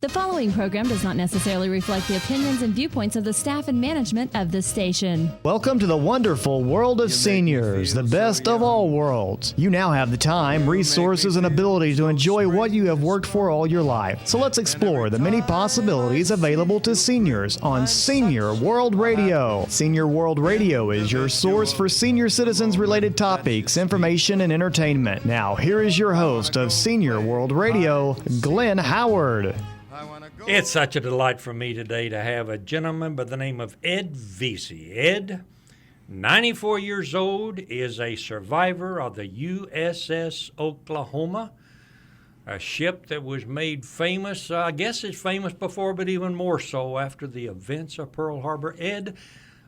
The following program does not necessarily reflect the opinions and viewpoints of the staff and management of the station. Welcome to the wonderful world of seniors, the best of all worlds. You now have the time, resources, and ability to enjoy what you have worked for all your life. So let's explore the many possibilities available to seniors on Senior World Radio. Senior World Radio is your source for senior citizens-related topics, information, and entertainment. Now, here is your host of Senior World Radio, Glenn Howard. It's such a delight for me today to have a gentleman by the name of Ed Vezey. Ed, 94 years old, is a survivor of the USS Oklahoma, a ship that was made famous, I guess it's famous before, but even more so after the events of Pearl Harbor. Ed,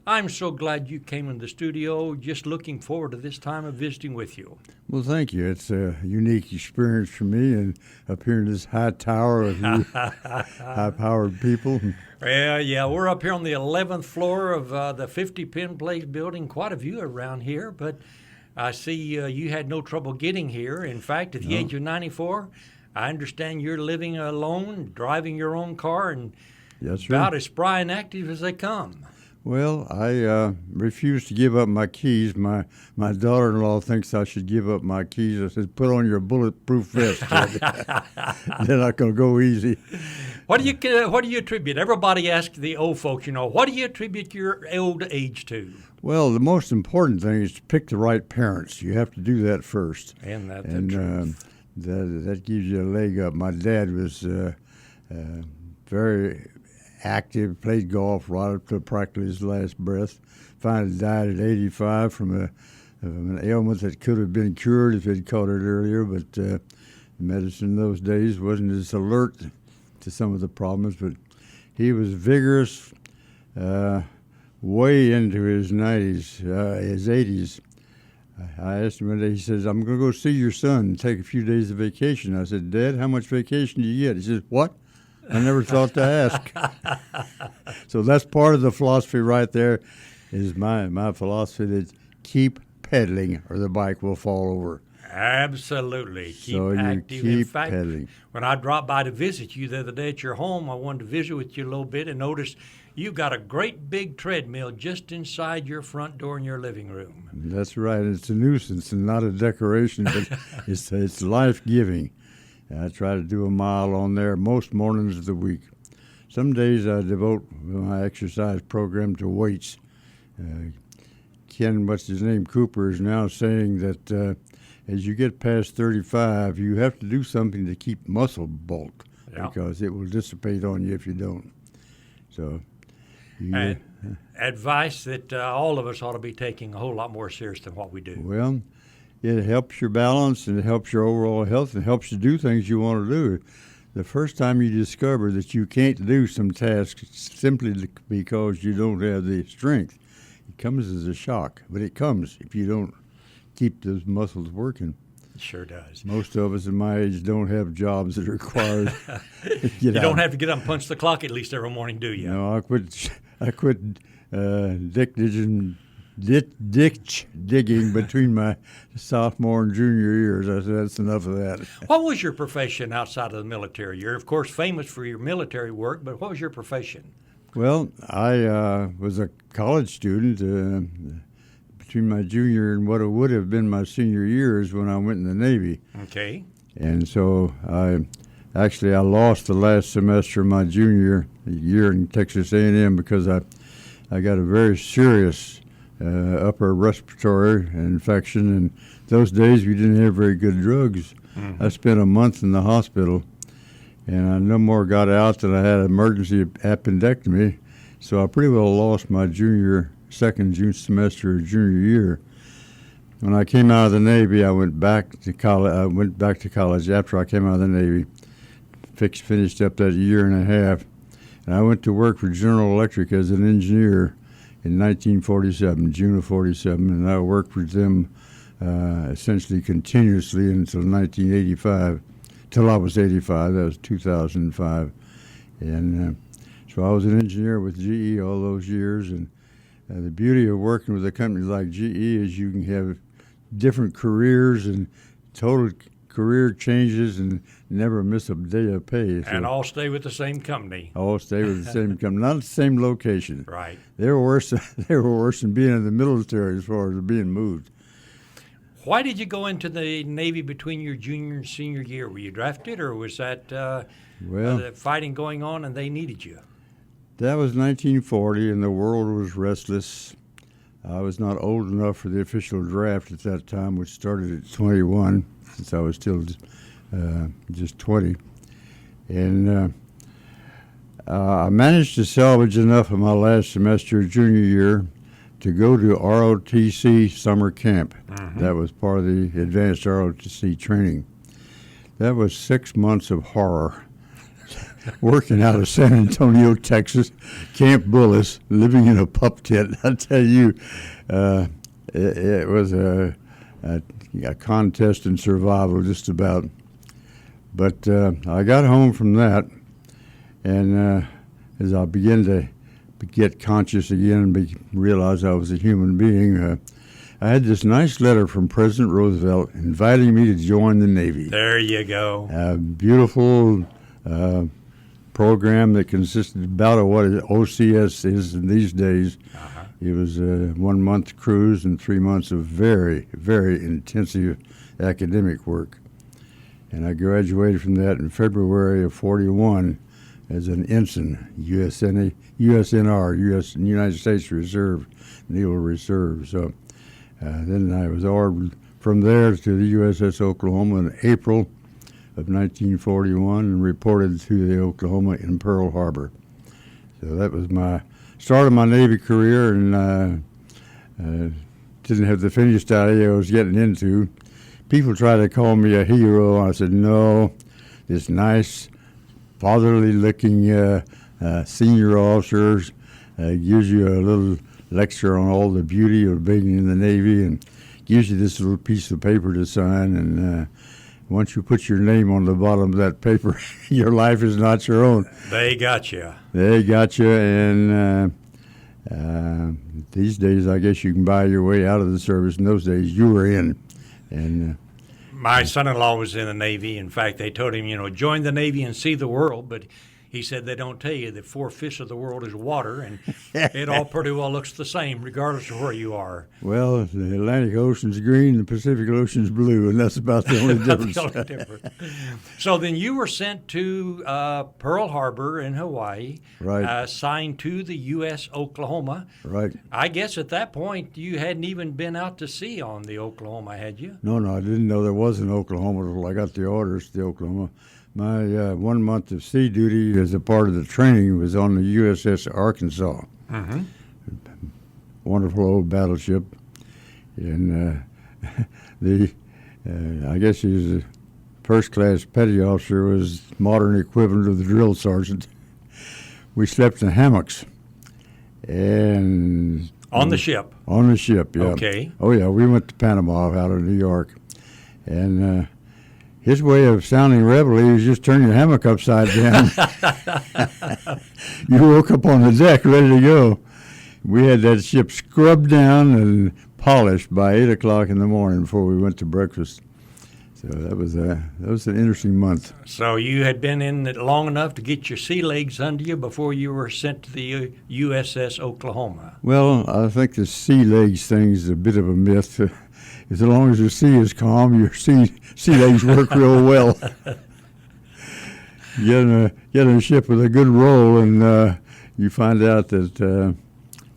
I'm so glad you came in the studio. Just looking forward to this time of visiting with you. Well, thank you. It's a unique experience for me, and up here in this high tower of you high-powered people. Yeah, we're up here on the 11th floor of the 50 Penn Place building. Quite a view around here, but I see you had no trouble getting here. In fact, at the age of 94, I understand you're living alone, driving your own car, and about as spry and active as they come. Well, I refuse to give up my keys. My daughter-in-law thinks I should give up my keys. I said, put on your bulletproof vest. They're not going to go easy. What do you attribute? Everybody asks the old folks, what do you attribute your old age to? Well, the most important thing is to pick the right parents. You have to do that first. And that's the truth. That gives you a leg up. My dad was very active, played golf right up to practically his last breath. Finally died at 85 from an ailment that could have been cured if he'd caught it earlier, but medicine in those days wasn't as alert to some of the problems. But he was vigorous, way into his 90s, his 80s. I asked him one day, he says, I'm going to go see your son and take a few days of vacation. I said, Dad, how much vacation do you get? He says, what? I never thought to ask. So that's part of the philosophy right there, is my philosophy that keep pedaling or the bike will fall over. Absolutely. Keep so active. Keep In fact, pedaling. When I dropped by to visit you the other day at your home, I wanted to visit with you a little bit and noticed you've got a great big treadmill just inside your front door in your living room. That's right. It's a nuisance and not a decoration, but it's life-giving. I try to do a mile on there most mornings of the week. Some days I devote my exercise program to weights. Ken, what's his name, Cooper, is now saying that as you get past 35, you have to do something to keep muscle bulk because it will dissipate on you if you don't. So, advice that all of us ought to be taking a whole lot more serious than what we do. Well, it helps your balance, and it helps your overall health, and it helps you do things you want to do. The first time you discover that you can't do some tasks simply because you don't have the strength, it comes as a shock. But it comes if you don't keep those muscles working. It sure does. Most of us at my age don't have jobs that require you don't have to get up and punch the clock at least every morning, do you? No, I quit ditch digging between my sophomore and junior years. I said, that's enough of that. What was your profession outside of the military? You're, of course, famous for your military work, but what was your profession? Well, I was a college student between my junior and what it would have been my senior years when I went in the Navy. Okay. And so I lost the last semester of my junior year in Texas A&M because I got a very serious upper respiratory infection, and those days we didn't have very good drugs. I spent a month in the hospital, and I no more got out than I had an emergency appendectomy, so I pretty well lost my second semester of junior year. When I came out of the Navy, I went back to college after I came out of the Navy, finished up that year and a half, and I went to work for General Electric as an engineer in 1947, June of 47, and I worked with them essentially continuously until 1985, till I was 85. That was 2005. And so I was an engineer with GE all those years, and the beauty of working with a company like GE is you can have different careers and total career changes and never miss a day of pay. So And all stay with the same company. all stay with the same company, not the same location. Right. They were worse. They were worse than being in the military as far as being moved. Why did you go into the Navy between your junior and senior year? Were you drafted, or was that Well, fighting going on and they needed you? that was 1940, and the world was restless. I was not old enough for the official draft at that time, which started at 21, since I was still just 20. And I managed to salvage enough of my last semester of junior year to go to ROTC summer camp. That was part of the advanced ROTC training. That was 6 months of horror. Working out of San Antonio, Texas, Camp Bullis, living in a pup tent. I tell you, it was a contest in survival, just about. But I got home from that, and as I began to get conscious again and realize I was a human being, I had this nice letter from President Roosevelt inviting me to join the Navy. There you go. A beautiful program that consisted about of what OCS is in these days. It was a 1 month cruise and 3 months of very, very intensive academic work. And I graduated from that in February of 41 as an ensign, USNR, United States Reserve, Naval Reserve. So then I was ordered from there to the USS Oklahoma in April of 1941 and reported to the Oklahoma in Pearl Harbor. So that was my start of my Navy career, and didn't have the finished idea I was getting into. People try to call me a hero. I said, no, this nice, fatherly-looking senior officers gives you a little lecture on all the beauty of being in the Navy and gives you this little piece of paper to sign, and once you put your name on the bottom of that paper, your life is not your own. They got you. They got you, and these days, I guess you can buy your way out of the service. In those days, you were in. And My son-in-law was in the Navy. In fact, they told him, join the Navy and see the world, but he said they don't tell you that 4/5 of the world is water, and it all pretty well looks the same regardless of where you are. well, the Atlantic Ocean's green, the Pacific Ocean's blue, and that's about the only difference. The only difference. So then you were sent to Pearl Harbor in Hawaii, Right. Assigned to the U.S. Oklahoma. Right. I guess at that point you hadn't even been out to sea on the Oklahoma, had you? No, I didn't know there was an Oklahoma until I got the orders to the Oklahoma. My 1 month of sea duty as a part of the training was on the USS Arkansas. Wonderful old battleship. And I guess he was a first-class petty officer, was modern equivalent of the drill sergeant. We slept in hammocks. And On the ship. on the ship, yeah. Okay. Oh, yeah, we went to Panama out of New York. And his way of sounding reveille was just turn your hammock upside down. You woke up on the deck ready to go. We had that ship scrubbed down and polished by 8 o'clock in the morning before we went to breakfast. So that was an interesting month. So you had been in it long enough to get your sea legs under you before you were sent to the USS Oklahoma. Well, I think the sea legs thing is a bit of a myth. As long as the sea is calm, your sea legs work real well. Get in a ship with a good roll, and you find out that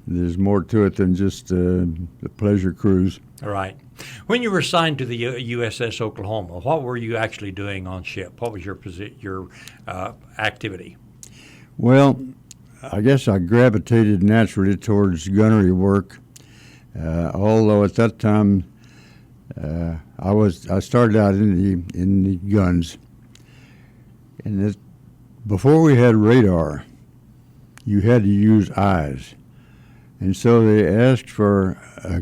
there's more to it than just a pleasure cruise. All right. When you were assigned to the USS Oklahoma, what were you actually doing on ship? What was your activity? Well, I guess I gravitated naturally towards gunnery work, although at that time I started out in the guns, and before we had radar, you had to use eyes, and so they asked for a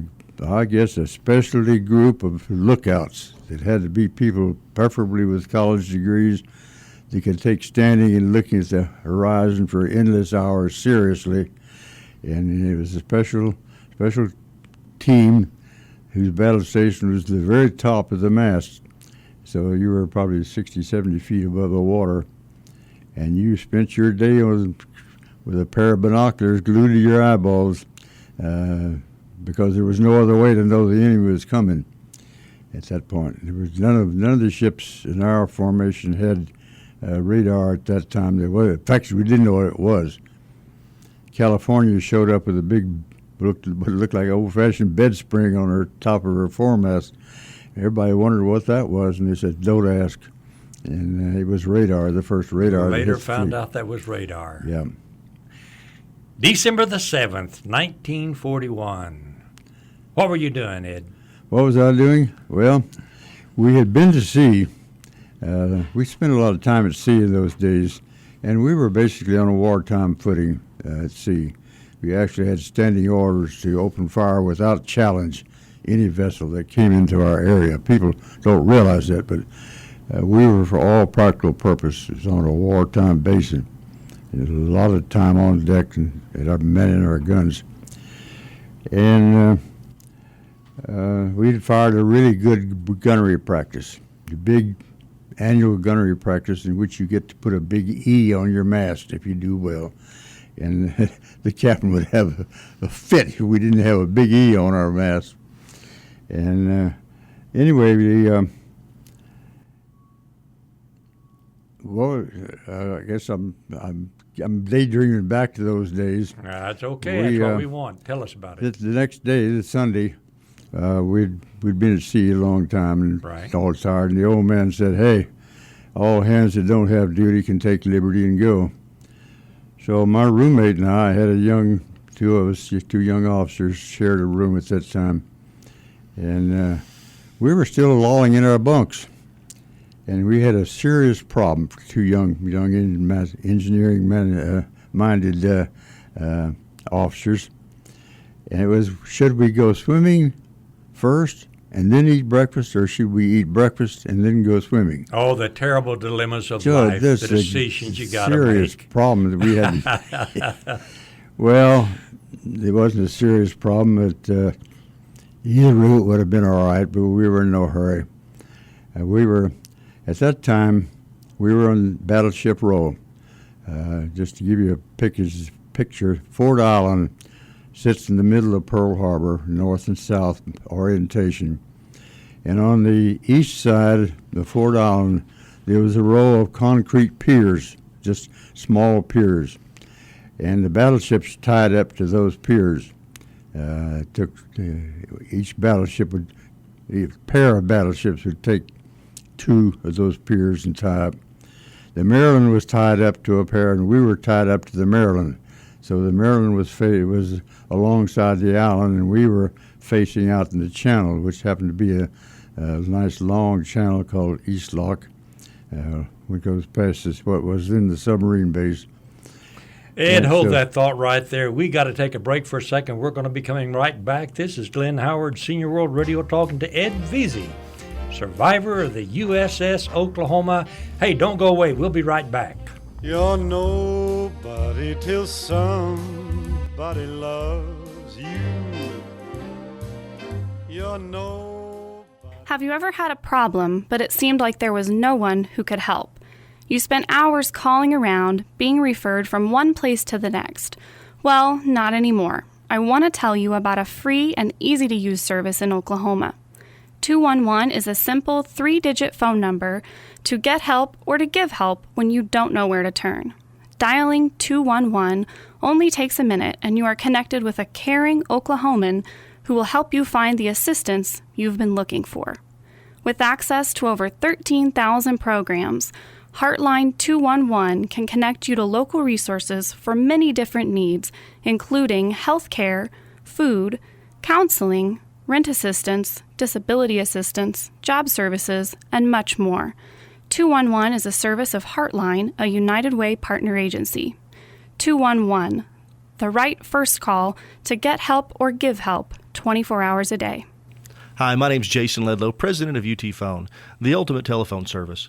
specialty group of lookouts. It had to be people preferably with college degrees that could take standing and looking at the horizon for endless hours seriously, and it was a special team whose battle station was the very top of the mast. So you were probably 60, 70 feet above the water, and you spent your day with a pair of binoculars glued to your eyeballs because there was no other way to know the enemy was coming at that point. There was none of the ships in our formation had radar at that time. In fact, we didn't know what it was. California showed up with a big, what looked like an old-fashioned bed spring on her top of her foremast. Everybody wondered what that was, and they said, "Don't ask." And it was radar, the first radar. Later found out that was radar. Yeah. December the 7th, 1941. What were you doing, Ed? What was I doing? Well, we had been to sea. We spent a lot of time at sea in those days, and we were basically on a wartime footing at sea. We actually had standing orders to open fire without challenge any vessel that came into our area. People don't realize that, but we were, for all practical purposes, on a wartime basis. There's a lot of time on deck and our men and our guns. And we fired a really good gunnery practice, the big annual gunnery practice in which you get to put a big E on your mast if you do well. And the captain would have a fit if we didn't have a big E on our mast. And anyway, I guess I'm daydreaming back to those days. That's okay. That's what we want. Tell us about it. The next day, the Sunday, we'd been at sea a long time and all tired. And the old man said, "Hey, all hands that don't have duty can take liberty and go." So my roommate and I had two young officers, shared a room at that time. And we were still lolling in our bunks. And we had a serious problem for two young engineering-minded officers. And it was, should we go swimming first and then eat breakfast, or should we eat breakfast and then go swimming? Oh, the terrible dilemmas of life, the decisions you got to make. Serious problem that we had. Well, it wasn't a serious problem. Either route would have been all right, but we were in no hurry. At that time, we were on Battleship Row. Just to give you a picture, Ford Island sits in the middle of Pearl Harbor, north and south orientation. And on the east side of Ford Island, there was a row of concrete piers, just small piers. And the battleships tied up to those piers. Each battleship a pair of battleships would take two of those piers and tie up. The Maryland was tied up to a pair, and we were tied up to the Maryland. So the Maryland was alongside the island, and we were facing out in the channel, which happened to be a nice long channel called East Lock, which goes past what was in the submarine base. Ed, hold that thought right there. We got to take a break for a second. We're going to be coming right back. This is Glenn Howard, Senior World Radio, talking to Ed Vezey, survivor of the USS Oklahoma. Hey, don't go away. We'll be right back. You're nobody till somebody loves you. You're nobody. Have you ever had a problem, but it seemed like there was no one who could help? You spent hours calling around, being referred from one place to the next. Well, not anymore. I want to tell you about a free and easy-to-use service in Oklahoma. 211 is a simple 3-digit phone number to get help or to give help when you don't know where to turn. Dialing 211 only takes a minute, and you are connected with a caring Oklahoman who will help you find the assistance you've been looking for. With access to over 13,000 programs, Heartline 211 can connect you to local resources for many different needs, including health care, food, counseling, rent assistance, disability assistance, job services, and much more. 211 is a service of Heartline, a United Way partner agency. 211, the right first call to get help or give help 24 hours a day. Hi, my name's Jason Ledlow, president of UT Phone, the ultimate telephone service.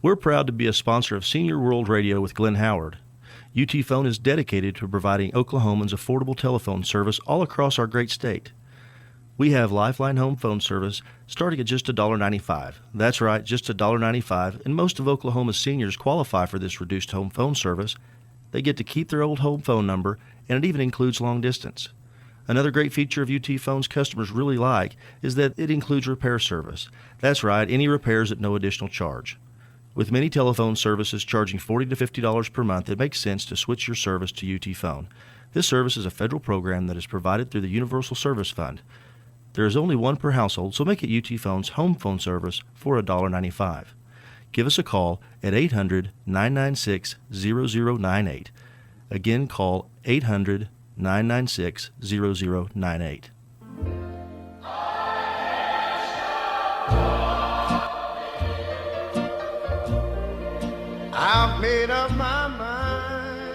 We're proud to be a sponsor of Senior World Radio with Glenn Howard. UT Phone is dedicated to providing Oklahomans affordable telephone service all across our great state. We have Lifeline home phone service starting at just $1.95. That's right, just $1.95, and most of Oklahoma's seniors qualify for this reduced home phone service. They get to keep their old home phone number, and it even includes long distance. Another great feature of UT Phone's customers really like is that it includes repair service. That's right, any repairs at no additional charge. With many telephone services charging $40 to $50 per month, it makes sense to switch your service to UT Phone. This service is a federal program that is provided through the Universal Service Fund. There is only one per household, so make it UT Phone's home phone service for $1.95. Give us a call at 800-996-0098. Again, call 800-996-0098. I've made up my mind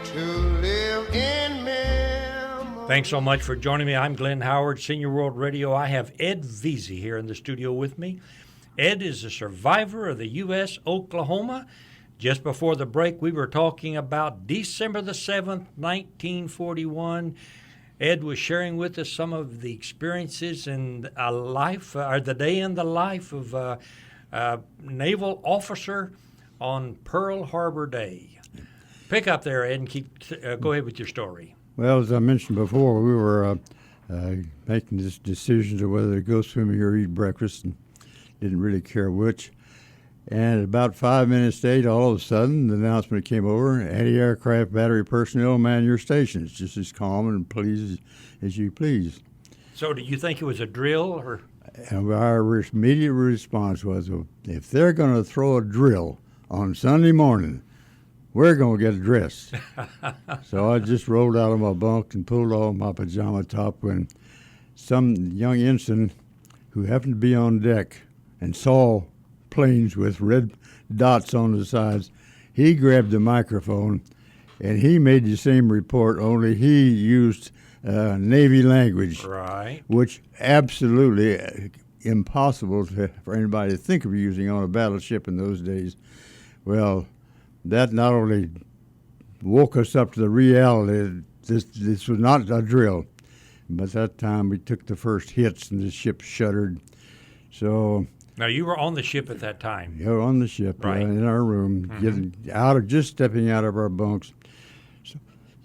to live in memory. Thanks so much for joining me. I'm Glenn Howard, Senior World Radio. I have Ed Vezey here in the studio with me. Ed is a survivor of the USS Oklahoma. Just before the break, we were talking about December the 7th, 1941. Ed was sharing with us some of the experiences in a life, or the day in the life of a naval officer on Pearl Harbor Day. Pick up there, Ed, and go ahead with your story. Well, as I mentioned before, we were making this decision of whether to go swimming or eat breakfast, and didn't really care which. And at about 5 minutes to 8, all of a sudden, the announcement came over: anti-aircraft battery personnel, man your stations. Just as calm and pleased as you please. So do you think it was a drill? Or? And our immediate response was, if they're going to throw a drill on Sunday morning, we're going to get dressed. So I just rolled out of my bunk and pulled off my pajama top when some young ensign who happened to be on deck and saw planes with red dots on the sides, he grabbed the microphone and he made the same report, only he used Navy language, right, which absolutely impossible for anybody to think of using on a battleship in those days. Well, that not only woke us up to the reality this was not a drill, but at that time we took the first hits and the ship shuddered. So now you were on the ship at that time. Yeah, on the ship, right, in our room, just stepping out of our bunks.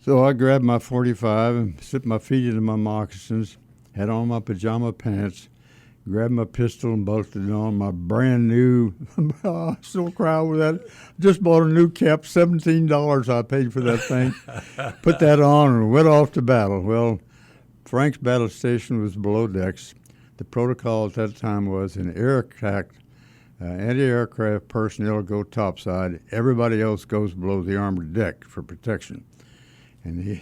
So I grabbed my .45 and slipped my feet into my moccasins, had on my pajama pants, grabbed my pistol and bolted it on. My brand new, I still cry over that. Just bought a new cap, $17 I paid for that thing. Put that on and went off to battle. Well, Frank's battle station was below decks. The protocol at that time was an air attack, anti-aircraft personnel go topside. Everybody else goes below the armored deck for protection. And the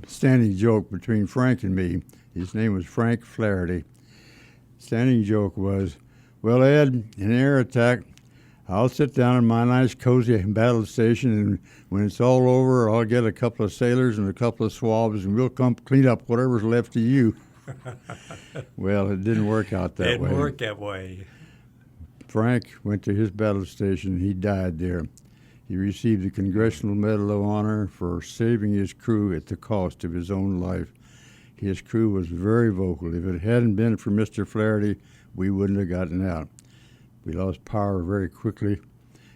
standing joke between Frank and me, his name was Frank Flaherty. Standing joke was, well, Ed, in an air attack, I'll sit down in my nice cozy battle station, and when it's all over, I'll get a couple of sailors and a couple of swabs, and we'll come clean up whatever's left of you. Well, it didn't work out that way. It didn't work that way. Frank went to his battle station. He died there. He received the Congressional Medal of Honor for saving his crew at the cost of his own life. His crew was very vocal. If it hadn't been for Mr. Flaherty, we wouldn't have gotten out. We lost power very quickly,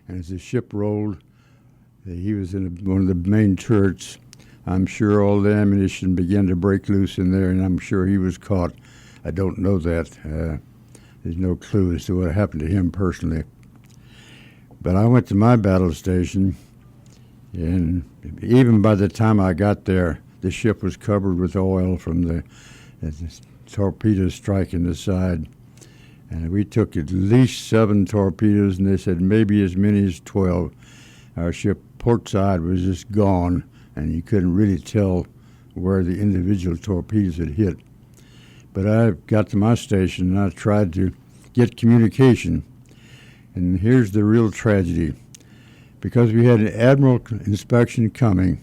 and as the ship rolled, he was in one of the main turrets. I'm sure all the ammunition began to break loose in there, and I'm sure he was caught. I don't know that. There's no clue as to what happened to him personally. But I went to my battle station, and even by the time I got there, the ship was covered with oil from the torpedoes striking the side. And we took at least 7 torpedoes, and they said maybe as many as 12. Our ship port side was just gone, and you couldn't really tell where the individual torpedoes had hit. But I got to my station, and I tried to get communication. And here's the real tragedy. Because we had an admiral inspection coming,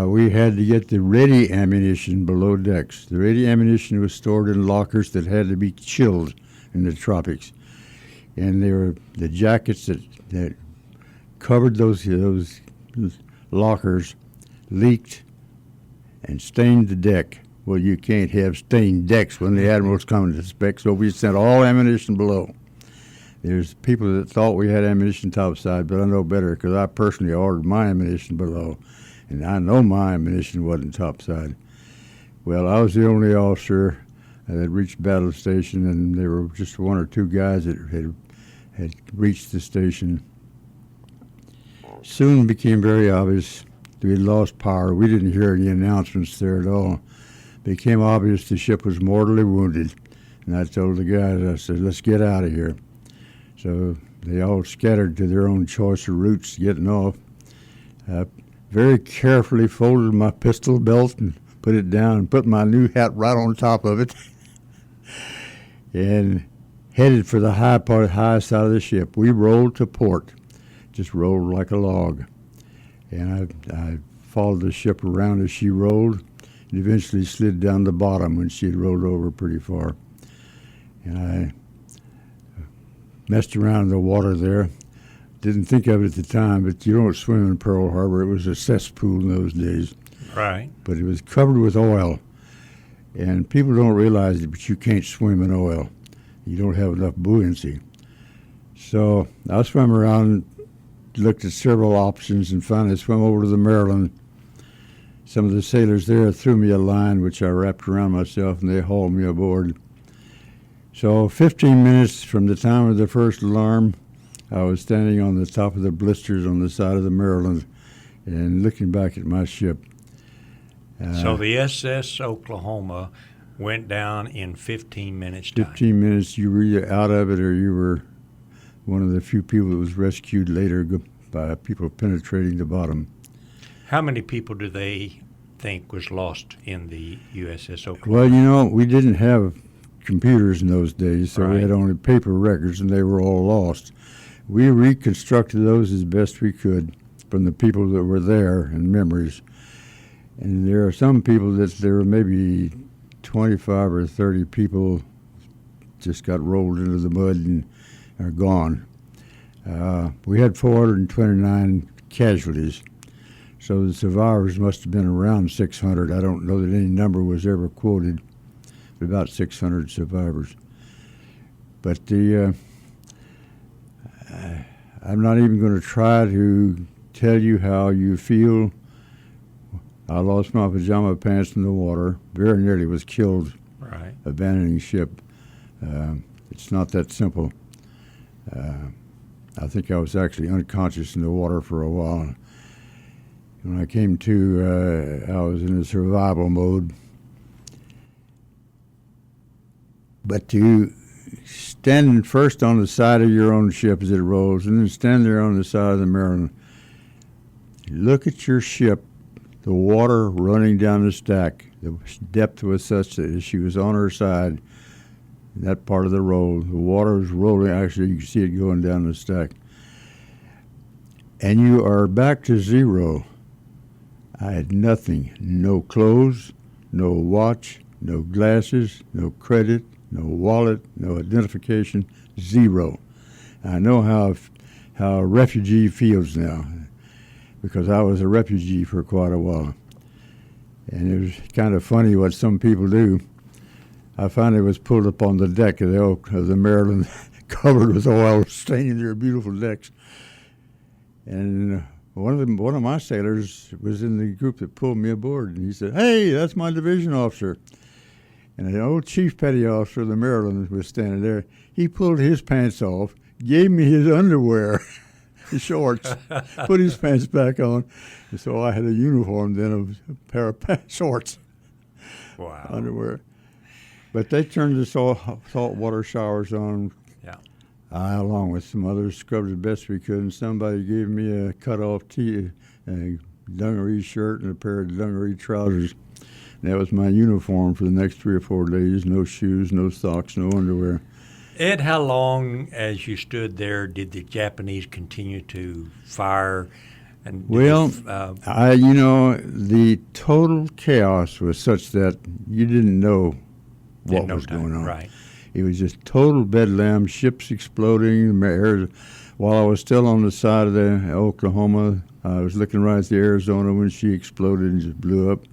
we had to get the ready ammunition below decks. The ready ammunition was stored in lockers that had to be chilled in the tropics. And they were the jackets that covered those lockers leaked and stained the deck. Well, you can't have stained decks when the admiral's coming to spec, so we sent all ammunition below. There's people that thought we had ammunition topside, but I know better because I personally ordered my ammunition below, and I know my ammunition wasn't topside. Well, I was the only officer that reached battle station, and there were just one or two guys that had reached the station. Soon it became very obvious that we had lost power. We didn't hear any announcements there at all. It became obvious the ship was mortally wounded, and I told the guys, I said, let's get out of here. So they all scattered to their own choice of routes getting off. I very carefully folded my pistol belt and put it down and put my new hat right on top of it and headed for the high side of the ship. We rolled to port, just rolled like a log. And I followed the ship around as she rolled and eventually slid down the bottom when she had rolled over pretty far. And I messed around in the water there. Didn't think of it at the time, but you don't swim in Pearl Harbor. It was a cesspool in those days. Right. But it was covered with oil. And people don't realize it, but you can't swim in oil. You don't have enough buoyancy. So I swam around, looked at several options, and finally swam over to the Maryland. Some of the sailors there threw me a line, which I wrapped around myself, and they hauled me aboard. So 15 minutes from the time of the first alarm, I was standing on the top of the blisters on the side of the Maryland and looking back at my ship. So the SS Oklahoma went down in 15 minutes time. 15 minutes, you were either out of it or you were one of the few people that was rescued later by people penetrating the bottom. How many people do they think was lost in the USS Oklahoma? Well, you know, we didn't have computers in those days, so we Right. had only paper records, and they were all lost. We reconstructed those as best we could from the people that were there and memories. And there are some people that there were maybe 25 or 30 people just got rolled into the mud and are gone. We had 429 casualties, so the survivors must have been around 600. I don't know that any number was ever quoted, but about 600 survivors. But I'm not even going to try to tell you how you feel. I lost my pajama pants in the water, very nearly was killed Right. abandoning ship. It's not that simple. I think I was actually unconscious in the water for a while. When I came to, I was in a survival mode. But to stand first on the side of your own ship as it rolls, and then stand there on the side of the Maryland, look at your ship, the water running down the stack. The depth was such that as she was on her side, in that part of the roll, the water was rolling. Actually, you can see it going down the stack. And you are back to zero. I had nothing, no clothes, no watch, no glasses, no credit, no wallet, no identification, zero. I know how a refugee feels now, because I was a refugee for quite a while. And it was kind of funny what some people do. I finally was pulled up on the deck of the Maryland, covered with oil, staining their beautiful decks. And one of my sailors was in the group that pulled me aboard, and he said, "Hey, that's my division officer." And an old chief petty officer of the Maryland was standing there. He pulled his pants off, gave me his underwear, his shorts, put his pants back on. And so I had a uniform then of a pair of shorts, Wow. underwear. But they turned the salt water showers on. Yeah. I, along with some others, scrubbed as best we could, and somebody gave me a cut-off a dungaree shirt and a pair of dungaree trousers. And that was my uniform for the next 3 or 4 days. No shoes, no socks, no underwear. Ed, how long, as you stood there, did the Japanese continue to fire? And Well, the total chaos was such that you didn't know what was going on. Right. It was just total bedlam, ships exploding. While I was still on the side of the Oklahoma, I was looking right at the Arizona when she exploded and just blew up.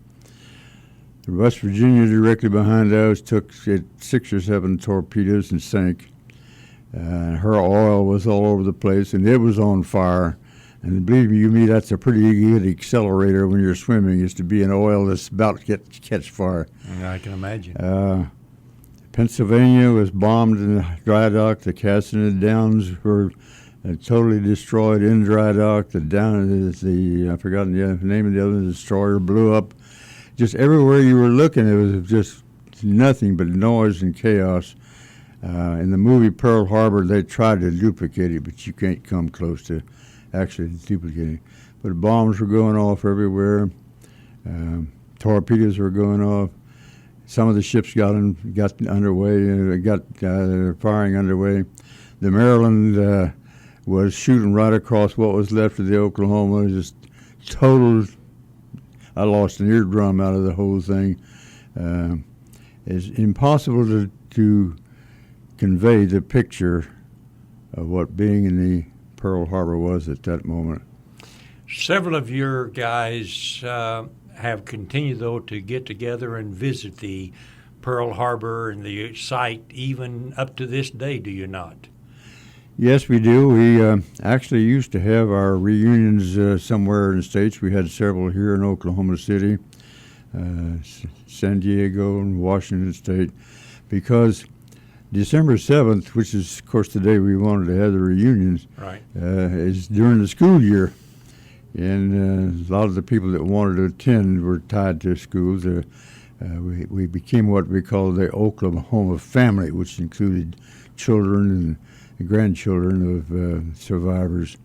West Virginia, directly behind us, took 6 or 7 torpedoes and sank. Her oil was all over the place, and it was on fire. And believe me, that's a pretty good accelerator when you're swimming, is to be in oil that's about to catch fire. I can imagine. Pennsylvania was bombed in the dry dock. The Cassidy Downs were totally destroyed in dry dock. I've forgotten the name of the other destroyer, blew up. Just everywhere you were looking, it was just nothing but noise and chaos. In the movie Pearl Harbor, they tried to duplicate it, but you can't come close to actually duplicating it. But bombs were going off everywhere. Torpedoes were going off. Some of the ships got underway, got firing underway. The Maryland was shooting right across what was left of the Oklahoma. Just total. I lost an eardrum out of the whole thing. It's impossible to convey the picture of what being in the Pearl Harbor was at that moment. Several of your guys have continued, though, to get together and visit the Pearl Harbor and the site even up to this day, do you not? Yes, we do. We actually used to have our reunions somewhere in the States. We had several here in Oklahoma City, San Diego, and Washington State, because December 7th, which is, of course, the day we wanted to have the reunions, right, is during the school year. And a lot of the people that wanted to attend were tied to schools. We became what we call the Oklahoma family, which included children and grandchildren of survivors.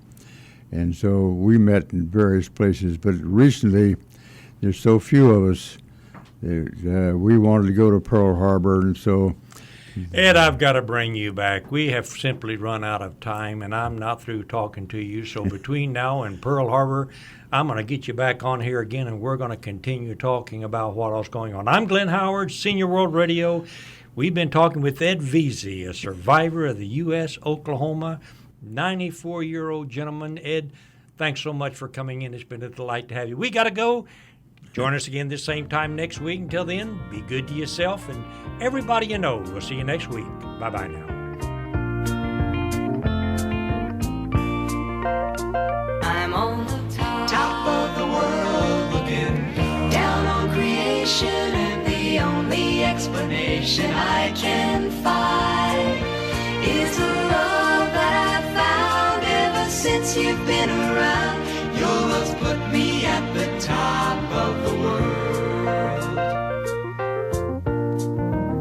And so we met in various places. But recently, there's so few of us that we wanted to go to Pearl Harbor, and so... Ed, I've got to bring you back. We have simply run out of time, and I'm not through talking to you. So between now and Pearl Harbor, I'm going to get you back on here again, and we're going to continue talking about what else going on. I'm Glenn Howard, Senior World Radio. We've been talking with Ed Vezey, a survivor of the U.S. Oklahoma, 94-year-old gentleman. Ed, thanks so much for coming in. It's been a delight to have you. We got to go. Join us again this same time next week. Until then, be good to yourself and everybody you know. We'll see you next week. Bye-bye now. I'm on the top of the world looking down on creation, and the only explanation I can